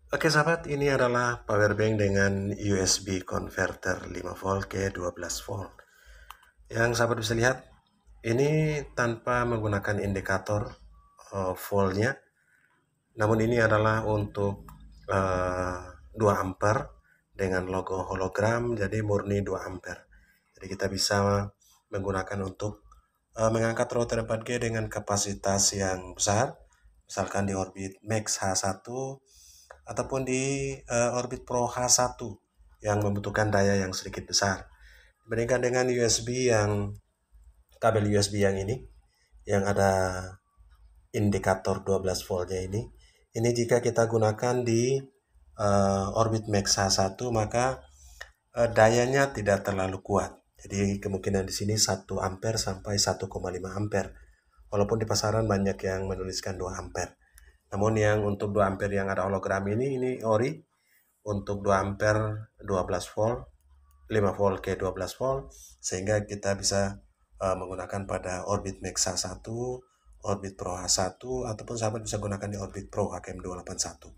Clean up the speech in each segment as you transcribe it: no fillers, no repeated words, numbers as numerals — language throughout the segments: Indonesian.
Oke sahabat, ini adalah power bank dengan USB converter 5 volt ke 12 volt. Yang sahabat bisa lihat, ini tanpa menggunakan indikator voltnya, namun ini adalah untuk 2 ampere dengan logo hologram, jadi murni 2 ampere. Jadi kita bisa menggunakan untuk mengangkat router 4G dengan kapasitas yang besar, misalkan di Orbit Max H1 ataupun di Orbit Pro H1 yang membutuhkan daya yang sedikit besar. Dibandingkan dengan kabel USB yang ini, yang ada indikator 12 voltnya ini jika kita gunakan di Orbit Max H1 maka dayanya tidak terlalu kuat. Jadi kemungkinan di sini 1 ampere sampai 1,5 ampere. Walaupun di pasaran banyak yang menuliskan 2 ampere. Namun yang untuk 2 ampere yang ada hologram ini ori untuk 2 ampere 12 volt, 5 volt ke 12 volt, sehingga kita bisa menggunakan pada Orbit Max H1, Orbit Pro H1, ataupun sahabat bisa gunakan di Orbit Pro HKM281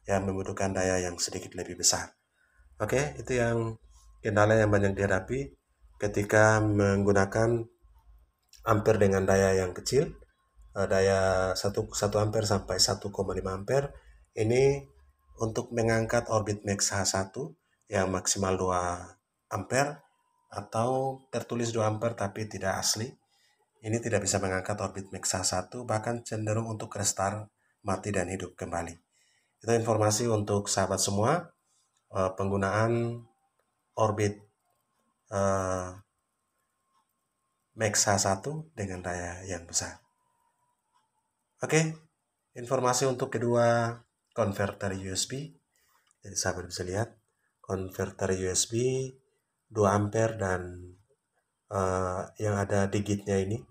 yang membutuhkan daya yang sedikit lebih besar. Oke, itu yang kendala yang banyak dihadapi ketika menggunakan ampere dengan daya yang kecil, daya 1 ampere sampai 1,5 ampere. Ini untuk mengangkat Orbit Max H1 yang maksimal 2 ampere atau tertulis 2 ampere tapi tidak asli. Ini tidak bisa mengangkat Orbit Max H1, bahkan cenderung untuk restart, mati dan hidup kembali. Itu informasi untuk sahabat semua penggunaan Orbit Max H1 dengan daya yang besar. Oke, informasi untuk kedua konverter USB. Jadi sahabat bisa lihat konverter USB 2 ampere dan yang ada digitnya ini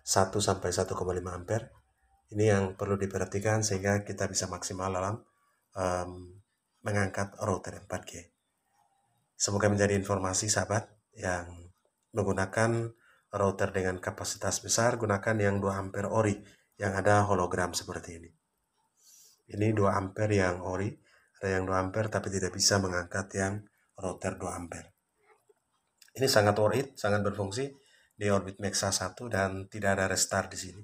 1 sampai 1,5 ampere. Ini yang perlu diperhatikan sehingga kita bisa maksimal dalam mengangkat router 4G. Semoga menjadi informasi sahabat yang menggunakan router dengan kapasitas besar, gunakan yang 2 ampere ori yang ada hologram seperti ini. Ini 2 ampere yang ori, ada yang 2 ampere tapi tidak bisa mengangkat yang router 2 ampere. Ini sangat worth it, sangat berfungsi di Orbit Max H1 dan tidak ada restart di sini.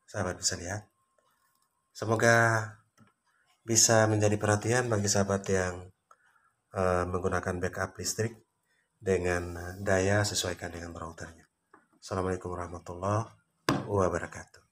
Sahabat bisa lihat. Semoga bisa menjadi perhatian bagi sahabat yang menggunakan backup listrik dengan daya sesuaikan dengan routernya. Assalamualaikum warahmatullahi wabarakatuh.